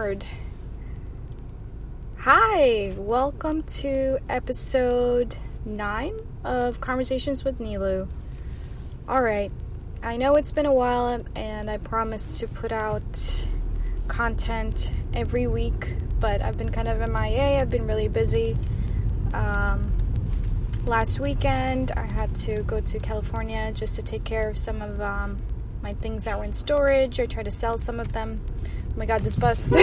record. Hi, welcome to episode 9 of Conversations with Nilu. Alright, I know it's been a while and I promised to put out content every week, but I've been kind of MIA. I've been really busy. Last weekend I had to go to California just to take care of some of my things that were in storage. I tried to sell some of them. Oh my god, this bus.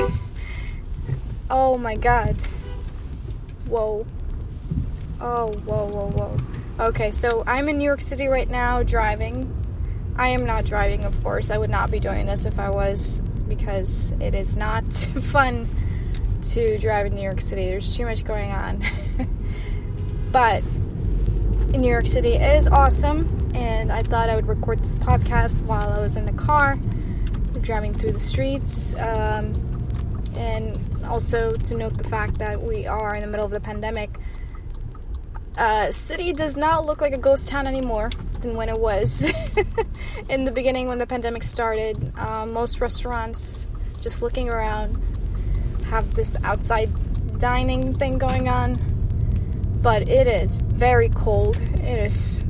Oh my god. Whoa. Oh, whoa. Okay, so I'm in New York City right now driving. I am not driving, of course. I would not be doing this if I was, because it is not fun to drive in New York City. There's too much going on. But New York City is awesome, and I thought I would record this podcast while I was in the car, driving through the streets, and also to note the fact that we are in the middle of the pandemic. City does not look like a ghost town anymore than when it was in the beginning when the pandemic started. Most restaurants, just looking around, have this outside dining thing going on, but it is very cold. It is,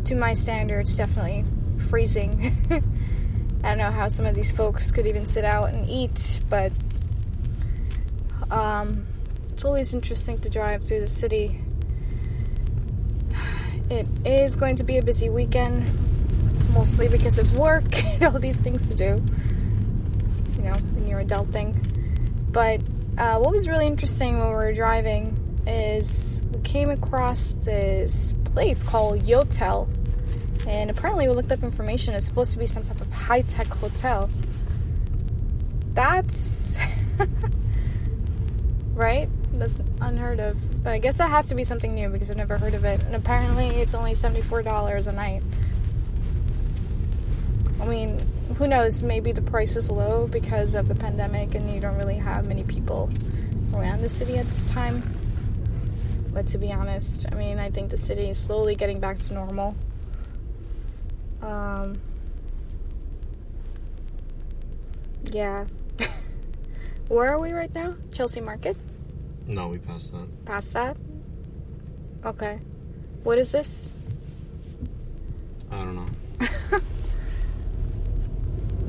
to my standards, definitely freezing. I don't know how some of these folks could even sit out and eat, but it's always interesting to drive through the city. It is going to be a busy weekend, mostly because of work and all these things to do, you know, when you're adulting. But what was really interesting when we were driving is we came across this place called Yotel. And apparently we looked up information. It's supposed to be some type of high-tech hotel. That's... right? That's unheard of. But I guess that has to be something new because I've never heard of it. And apparently it's only $74 a night. I mean, who knows? Maybe the price is low because of the pandemic and you don't really have many people around the city at this time. But to be honest, I mean, I think the city is slowly getting back to normal. Yeah. Where are we right now? Chelsea Market? No, we passed that. Past that? Okay. What is this? I don't know.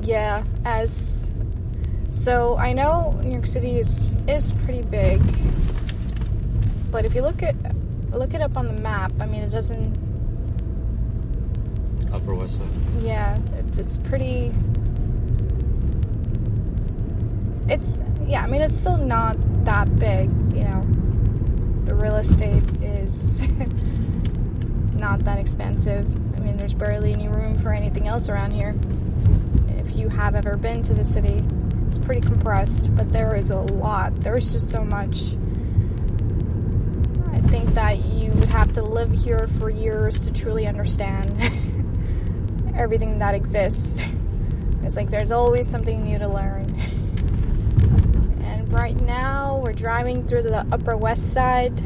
Yeah, so I know New York City is pretty big, but if you look it up on the map, I mean, it doesn't... Upper West Side. Yeah, it's pretty... I mean, it's still not that big, you know. The real estate is not that expensive. I mean, there's barely any room for anything else around here. If you have ever been to the city, it's pretty compressed, but there is a lot. There's just so much. I think that you would have to live here for years to truly understand everything that exists. It's like there's always something new to learn. And right now we're driving through the Upper West Side.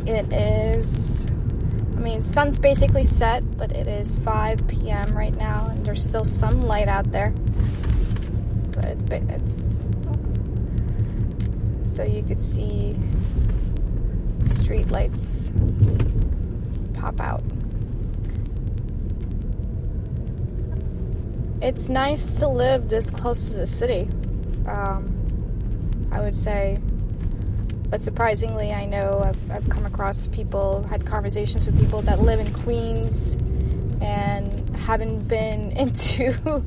It is, I mean, sun's basically set, but it is 5 p.m. right now and there's still some light out there. But it's so you could see the street lights pop out. It's nice to live this close to the city, I would say. But surprisingly, I know I've come across people, had conversations with people that live in Queens and haven't been into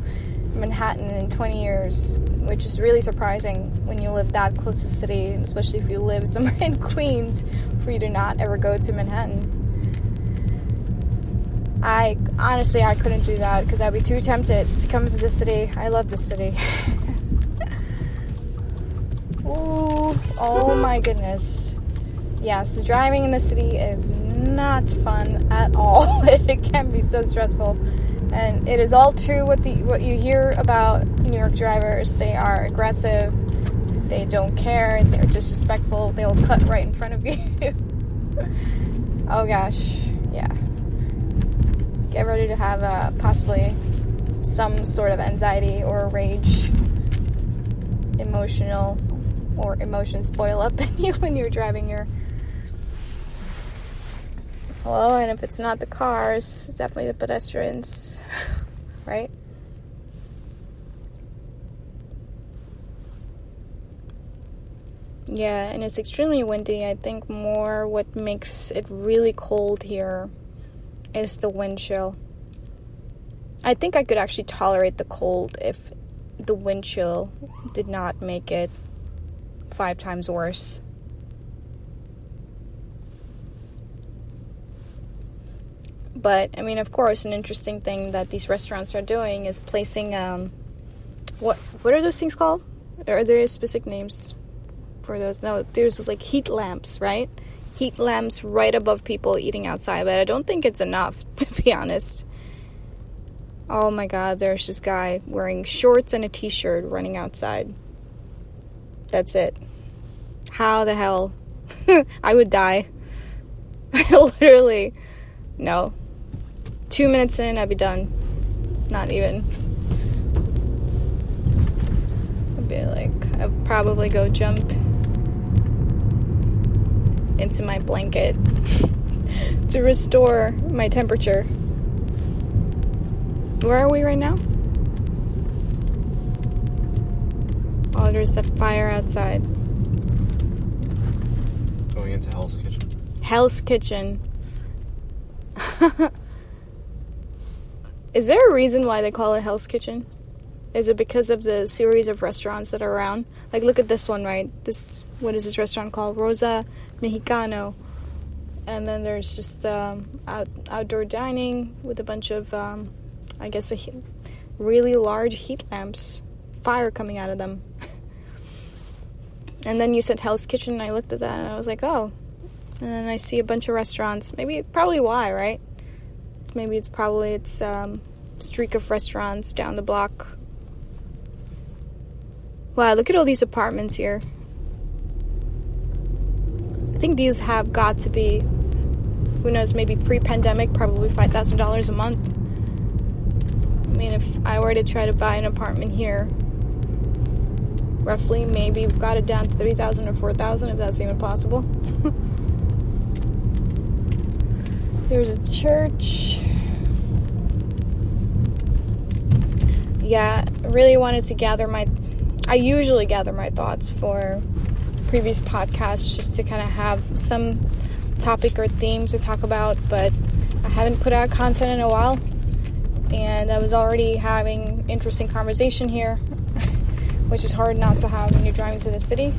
Manhattan in 20 years, which is really surprising when you live that close to the city, and especially if you live somewhere in Queens, for you to not ever go to Manhattan. I couldn't do that because I'd be too tempted to come to the city. I love the city. Ooh, oh my goodness. Yes, driving in the city is not fun at all. It can be so stressful. And it is all true what you hear about New York drivers. They are aggressive. They don't care. They're disrespectful. They'll cut right in front of you. Oh gosh, yeah. Get ready to have possibly some sort of anxiety or rage, emotions boil up in you when you're driving your... Well, and if it's not the cars, it's definitely the pedestrians, right? Yeah, and it's extremely windy. I think more what makes it really cold here is the wind chill. I think I could actually tolerate the cold if the wind chill did not make it 5 times worse. But, I mean, of course, an interesting thing that these restaurants are doing is placing, what are those things called? Are there specific names for those? No, there's like heat lamps, right? Heat lamps right above people eating outside, but I don't think it's enough, to be honest. Oh my god, there's this guy wearing shorts and a t-shirt running outside. That's it. How the hell? I would die. Literally. No. 2 minutes in, I'd be done. Not even. I'd be like, I'd probably go jump into my blanket to restore my temperature. Where are we right now? Oh, there's that fire outside. Going into Hell's Kitchen. Hell's Kitchen. Is there a reason why they call it Hell's Kitchen? Is it because of the series of restaurants that are around? Like, look at this one, right? What is this restaurant called? Rosa Mexicano. And then there's just outdoor dining with a bunch of, I guess, really large heat lamps. Fire coming out of them. And then you said Hell's Kitchen, and I looked at that, and I was like, oh. And then I see a bunch of restaurants. Probably why, right? Maybe it's streak of restaurants down the block. Wow, look at all these apartments here. I think these have got to be, who knows, maybe pre-pandemic, probably $5,000 a month. I mean, if I were to try to buy an apartment here, roughly, maybe we've got it down to $3,000 or $4,000, if that's even possible. There's a church. Yeah, I really wanted to I usually gather my thoughts for previous podcasts just to kind of have some topic or theme to talk about, but I haven't put out content in a while, and I was already having interesting conversation here, which is hard not to have when you're driving through the city.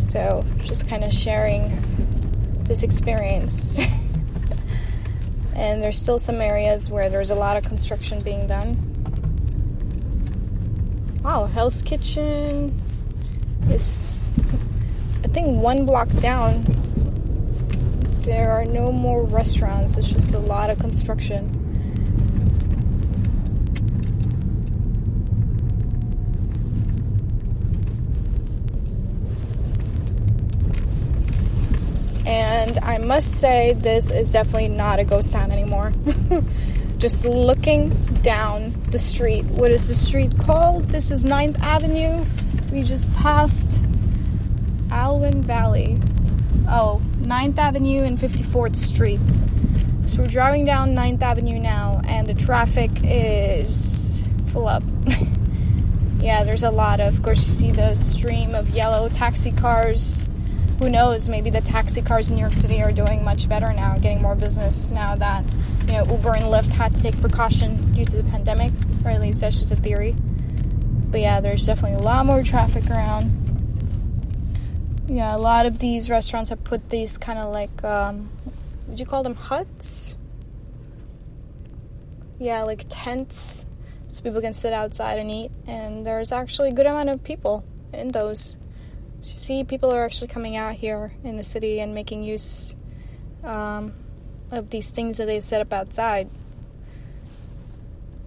So, just kind of sharing this experience. And there's still some areas where there's a lot of construction being done. Wow, Hell's Kitchen is, I think, 1 block down. There are no more restaurants. It's just a lot of construction. And I must say, this is definitely not a ghost town anymore. Just looking down the street. What is the street called? This is 9th Avenue. We just passed Alwyn Valley. Oh, 9th Avenue and 54th Street. So we're driving down 9th Avenue now, and the traffic is full up. Yeah, there's a lot of course, you see the stream of yellow taxi cars. Who knows, maybe the taxi cars in New York City are doing much better now, getting more business now that, Uber and Lyft had to take precaution due to the pandemic, or at least that's just a theory. But yeah, there's definitely a lot more traffic around. Yeah, a lot of these restaurants have put these kind of like, would you call them huts? Yeah, like tents, so people can sit outside and eat, and there's actually a good amount of people in those. You see, people are actually coming out here in the city and making use of these things that they've set up outside.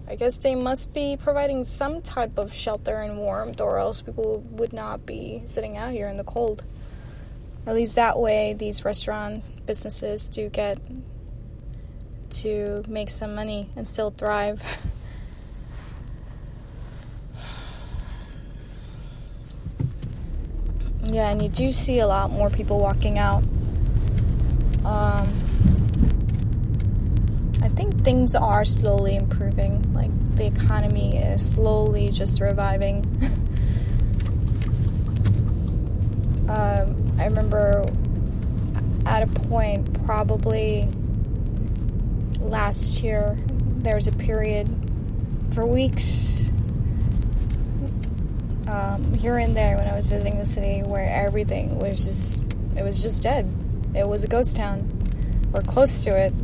I guess they must be providing some type of shelter and warmth, or else people would not be sitting out here in the cold. At least that way, these restaurant businesses do get to make some money and still thrive. Yeah, and you do see a lot more people walking out. I think things are slowly improving. Like, the economy is slowly just reviving. I remember at a point, probably last year, there was a period for weeks here and there when I was visiting the city where everything was just dead. It was a ghost town, or close to it.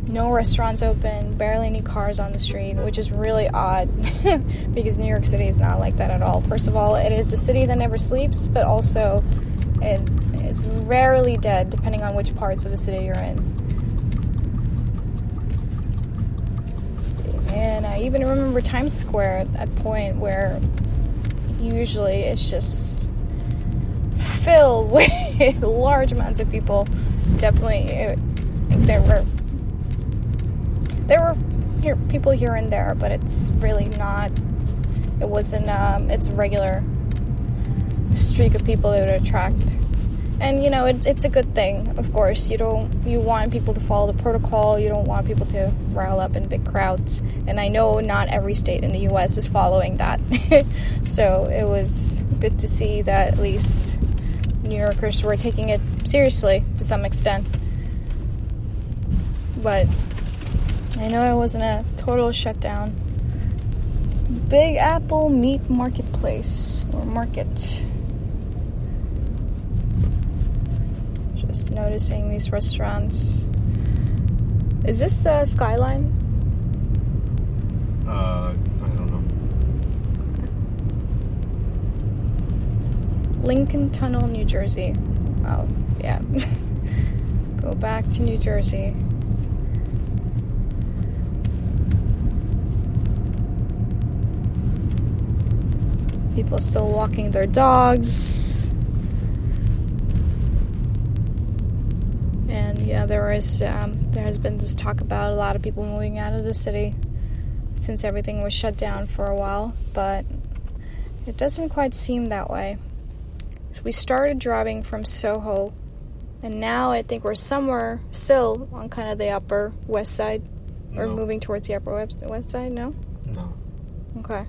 No restaurants open, barely any cars on the street, which is really odd because New York City is not like that at all. First of all, it is a city that never sleeps, but also it's rarely dead depending on which parts of the city you're in. And I even remember Times Square at a point where usually it's just filled with large amounts of people. Definitely, there were people here and there, but it's really not. It wasn't. It's a regular streak of people that would attract. And it's a good thing. Of course, you want people to follow the protocol. You don't want people to rile up in big crowds. And I know not every state in the U.S. is following that. So it was good to see that at least New Yorkers were taking it seriously to some extent. But I know it wasn't a total shutdown. Big Apple Meat Marketplace, or Market. Just noticing these restaurants. Is this the Skyline? I don't know. Lincoln Tunnel, New Jersey. Oh, yeah. Go back to New Jersey. People still walking their dogs. And yeah, there has been this talk about a lot of people moving out of the city since everything was shut down for a while, but it doesn't quite seem that way. We started driving from Soho, and now I think we're somewhere still on kind of the Upper West Side, or No. moving towards the Upper West Side. No? No. Okay.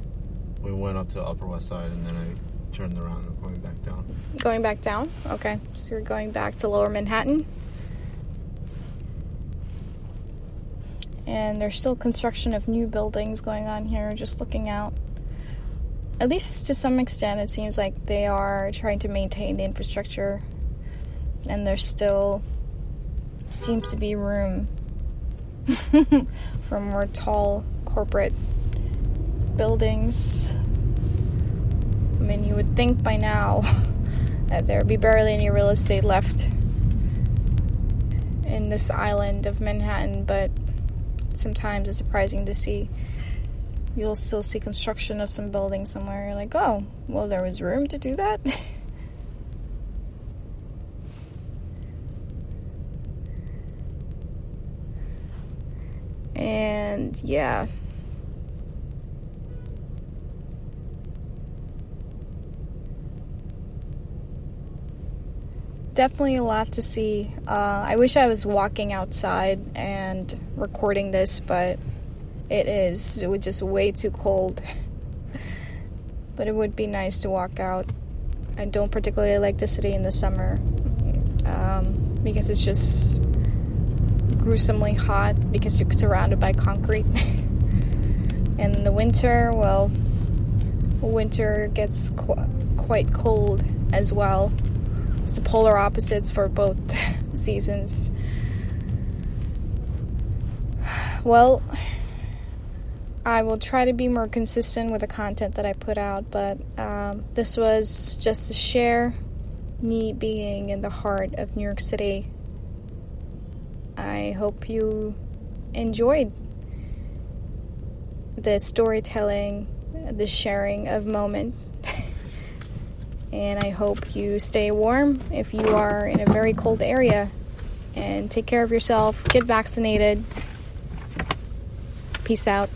We went up to Upper West Side, and then I turned around and going back down. Going back down? Okay. So you're going back to Lower Manhattan. And there's still construction of new buildings going on here, just looking out. At least to some extent, it seems like they are trying to maintain the infrastructure. And there still seems to be room for more tall corporate buildings. I mean, you would think by now that there would be barely any real estate left in this island of Manhattan, but sometimes it's surprising to see. You'll still see construction of some building somewhere. You're like, oh, well, there was room to do that? And yeah. Definitely a lot to see. I wish I was walking outside and recording this, but it was just way too cold. But it would be nice to walk out. I don't particularly like the city in the summer because it's just gruesomely hot because you're surrounded by concrete. And in the winter, well, winter gets quite cold as well. It's the polar opposites for both seasons. Well, I will try to be more consistent with the content that I put out, but this was just to share me being in the heart of New York City. I hope you enjoyed the storytelling, the sharing of moment. And I hope you stay warm if you are in a very cold area. And take care of yourself. Get vaccinated. Peace out.